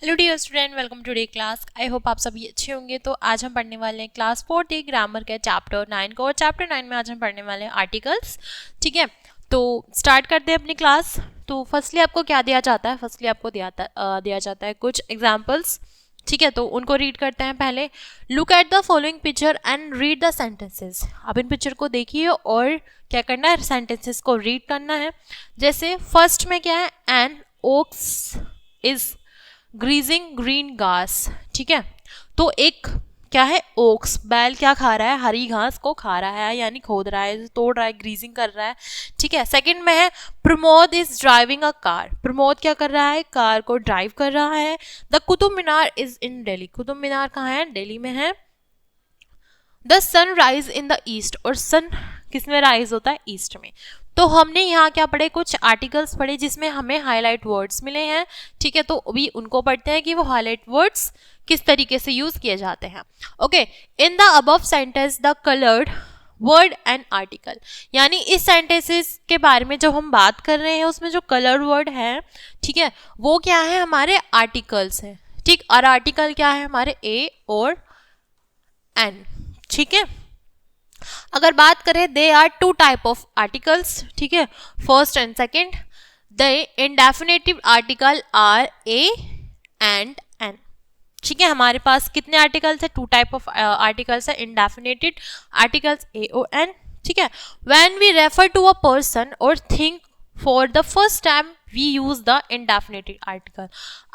Hello dear student, welcome today class. I hope आप सभी अच्छे होंगे। तो आज हम पढ़ने वाले हैं क्लास 4 ग्रामर के चैप्टर 9 को, और चैप्टर 9 में आज हम पढ़ने वाले हैं आर्टिकल्स। ठीक है, तो स्टार्ट करते हैं अपनी क्लास। तो फर्स्टली आपको क्या दिया जाता है? फर्स्टली आपको दिया जाता है कुछ एग्जाम्पल्स। ठीक है, तो उनको रीड करते हैं। पहले look at the following picture and read the sentences. आप इन पिक्चर को देखिए और क्या करना है, सेंटेंसेस को रीड करना है। जैसे फर्स्ट में क्या है, an ox is grazing green घास। ठीक है, तो एक क्या है, ओक्स, बैल क्या खा रहा है, हरी घास को खा रहा है, यानी खोद रहा है, तोड़ रहा है, ग्रीजिंग कर रहा है। ठीक है, सेकंड में है Pramod is driving a car. Pramod क्या कर रहा है, कार को ड्राइव कर रहा है। The Qutub Minar is in Delhi. Qutub Minar कहाँ है, दिल्ली में है। The sun rise in the east, और सन किस में राइज होता है, ईस्ट में। तो हमने यहाँ क्या पढ़े, कुछ आर्टिकल्स पढ़े जिसमें हमें हाईलाइट वर्ड्स मिले हैं। ठीक है, तो अभी उनको पढ़ते हैं कि वो हाईलाइट वर्ड्स किस तरीके से यूज किए जाते हैं। Okay, in the above sentence the coloured word and article, यानी इस सेंटेंसेस के बारे में जो हम बात कर रहे हैं उसमें जो कलर्ड वर्ड है, ठीक है, वो क्या है, हमारे आर्टिकल्स हैं। ठीक, और आर्टिकल क्या है, हमारे ए और एन। ठीक है, अगर बात करें, they are two type of articles. ठीक है, first and second. The indefinite article are a and an. ठीक है, हमारे पास कितने आर्टिकल्स है, टू टाइप ऑफ आर्टिकल्स है, इंडेफिनेटेड आर्टिकल्स ए ओ एन। ठीक है, when we refer to a person और thing for the first time we use the indefinite article.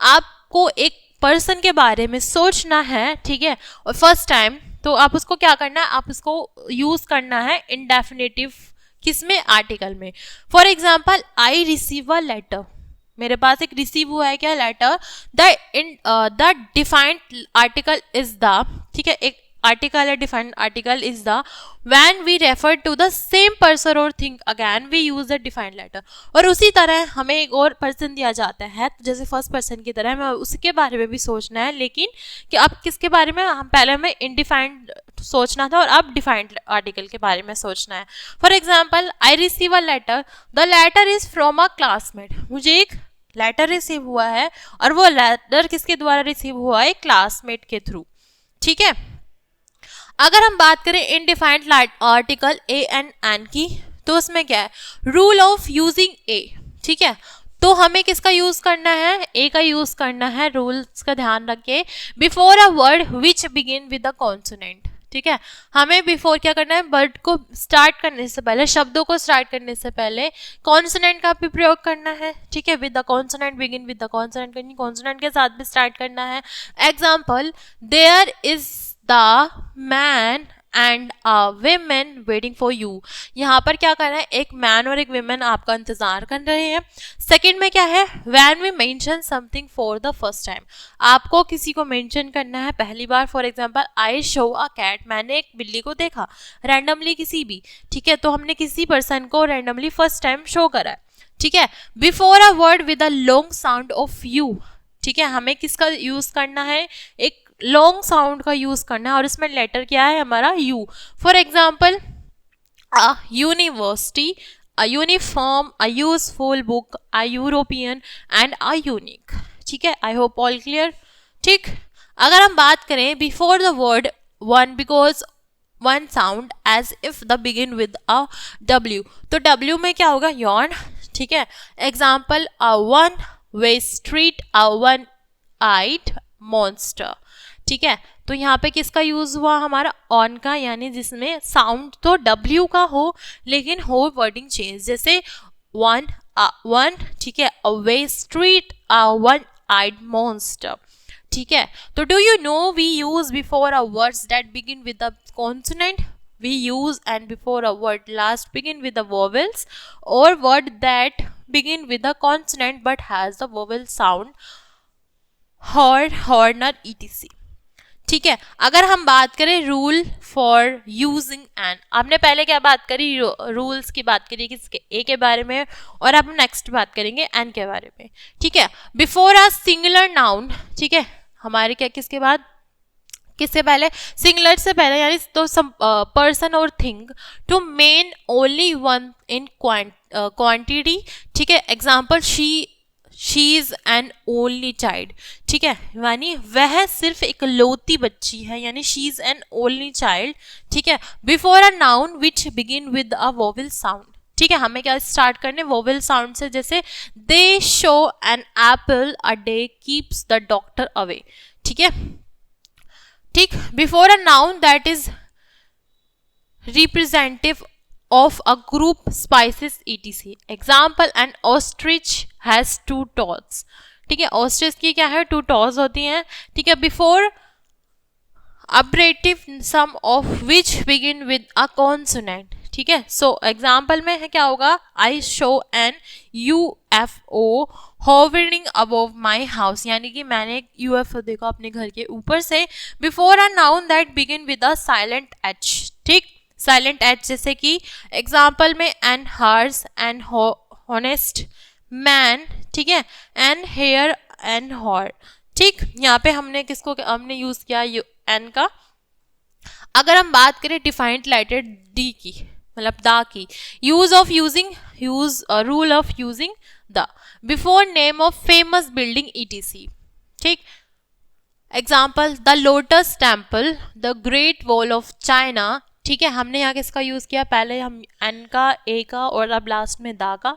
आपको एक पर्सन के बारे में सोचना है, ठीक है, और फर्स्ट टाइम, तो आप उसको क्या करना है, आप उसको यूज करना है इंडेफिनेटिव किसमें, आर्टिकल में। For example, I receive a letter. मेरे पास एक रिसीव हुआ है क्या, letter. The defined article is the, ठीक है, एक आर्टिकल है, defined article is the when we refer to the same person और thing again we use the defined letter. और उसी तरह हमें एक और पर्सन दिया जाता है, तो जैसे फर्स्ट पर्सन की तरह हमें उसके बारे में भी सोचना है, लेकिन कि अब किसके बारे में, हम पहले हमें इनडिफाइंड सोचना था और अब डिफाइंड आर्टिकल के बारे में सोचना है। For example, I receive a letter, the letter is from a classmate. मुझे एक लेटर रिसीव हुआ है, और वो लेटर किसके द्वारा रिसीव हुआ है, क्लासमेट के थ्रू। ठीक है, अगर हम बात करें इनडिफाइंड आर्टिकल ए एंड एन की, तो उसमें क्या है, रूल ऑफ यूजिंग ए। ठीक है, तो हमें किसका यूज करना है, ए का यूज करना है। रूल्स का ध्यान रखिए, before a word which begin with a consonant. ठीक है, हमें बिफोर क्या करना है, वर्ड को स्टार्ट करने से पहले, शब्दों को स्टार्ट करने से पहले कॉन्सोनेंट का भी प्रयोग करना है। ठीक है, with the consonant, begin with the consonant करनी, कॉन्सोनेंट के साथ भी स्टार्ट करना है। Example, there is the man and a women waiting for you. यहाँ पर क्या करना है, एक मैन और एक विमेन आपका इंतजार कर रहे हैं। सेकंड में क्या है, when we mention something for the first time, आपको किसी को मेंशन करना है पहली बार। For example, I show a cat, मैंने एक बिल्ली को देखा, रैंडमली किसी भी। ठीक है, तो हमने किसी पर्सन को रैंडमली फर्स्ट टाइम शो करा है। ठीक है, before a word with a long sound of you. ठीक है, हमें किसका यूज करना है, एक लॉन्ग साउंड का यूज करना है, और इसमें लेटर क्या है, हमारा you. For example, a university, a uniform, a useful book, a European and a unique. ठीक है, आई होप ऑल क्लियर। ठीक, अगर हम बात करें before the word one, because one sound as if the begin with a W, तो W में क्या होगा, यॉन। ठीक है, example, a one way street, a one eyed monster. ठीक है, तो यहाँ पे किसका यूज हुआ, हमारा ऑन का, यानी जिसमें साउंड तो डब्ल्यू का हो लेकिन हो वर्डिंग चेंज, जैसे वन वन। ठीक है, a way street, a one eyed monster. ठीक है, तो do you know we use before a words that begin with a consonant, we use and before a word last begin with the vowels, or word that begin with a consonant but has the vowel sound, horn, Horner, etc। ठीक है, अगर हम बात करें rule for using N, आपने पहले क्या बात करी, रूल्स की बात करी किसके, ए के बारे में, और अब नेक्स्ट बात करेंगे एन के बारे में। ठीक है, बिफोर अ सिंगुलर नाउन, ठीक है, हमारे क्या किसके बाद, किससे पहले, सिंगुलर से पहले, यानी तो सम पर्सन और thing, to mean only one in quantity. ठीक है, example, she she is an only child, ठीक है, यानी वह सिर्फ एक लौती बच्ची है, यानी she is an only child, ठीक है। Before a noun which begin with a vowel sound, ठीक है, हमें क्या स्टार्ट करने वोवेल साउंड से, जैसे दे show an apple a day keeps the doctor away, ठीक है, ठीक। Before a noun that is representative of a group spices etc, example an ostrich has two toes, ठीक है, ostrich की क्या है, टू टॉज होती हैं, ठीक है। Before ablative some of which begin with a consonant, ठीक है। सो एग्जाम्पल में है क्या होगा, I show N UFO hovering above my house, यानी कि मैंने एक UFO देखा अपने घर के ऊपर से। Before a noun that begin with a silent H, ठीक, साइलेंट एच, जैसे कि एग्जाम्पल में an hours an honest man, ठीक है, एन हेयर एन हॉर, ठीक। यहाँ पे हमने किसको हमने यूज किया एन का। अगर हम बात करें डिफाइंड लेटर डी की, मतलब दा की, use of using rule of using the before name of famous building ETC, ठीक। Example the lotus temple, the great wall of China, ठीक है, हमने यहाँ किसका यूज किया, पहले हम एन का, ए का, और अब लास्ट में दा का,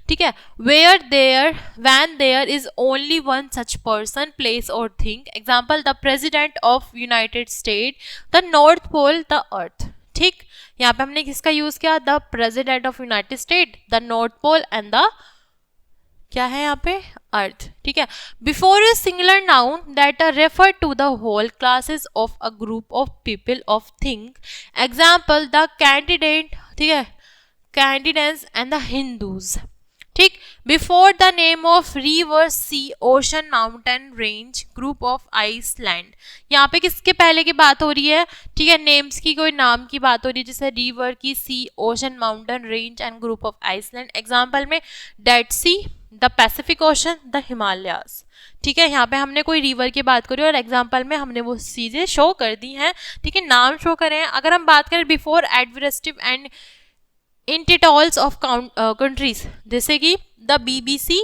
ठीक है। Where there when there is only one such person place और thing, example the president of United State, the North Pole, the earth, ठीक। यहाँ पे हमने किसका यूज किया, the president of United State, the North Pole and the क्या है यहाँ पे, अर्थ, ठीक है। Before a singular noun that are refer to the whole classes of a group of people of thing, example the candidate, ठीक है, candidates and the Hindus, ठीक। Before the name of river sea ocean mountain range group of island, यहाँ पे किसके पहले की बात हो रही है, ठीक है, नेम्स की, कोई नाम की बात हो रही है, जैसे रिवर की, sea, ocean, mountain range and group of island, example में Dead Sea, the Pacific Ocean, the Himalayas, ठीक है। यहाँ पे हमने कोई रिवर की बात करी और एग्जाम्पल में हमने वो चीजें शो कर दी हैं, ठीक है, नाम शो करें। अगर हम बात करें before adversative and initials of countries, जैसे कि the BBC,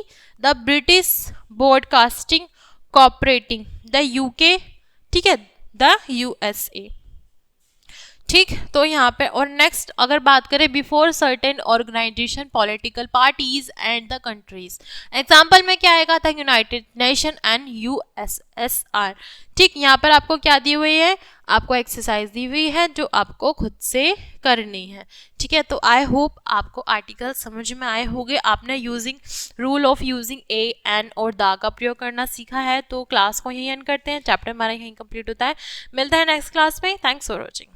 the British Broadcasting corporating, the UK, ठीक है, द USA, ठीक। तो यहाँ पे और नेक्स्ट अगर बात करें before certain organisation political parties and the countries, example में क्या आएगा, the United Nation and USSR, ठीक। यहाँ पर आपको क्या दी हुई है, आपको एक्सरसाइज दी हुई है जो आपको खुद से करनी है, ठीक है। तो आई होप आपको आर्टिकल समझ में आए होंगे, आपने using rule of using a an और दा का प्रयोग करना सीखा है। तो क्लास को यहीं एंड करते हैं, चैप्टर हमारा यहीं कंप्लीट होता है, मिलता है नेक्स्ट क्लास में। Thanks for watching.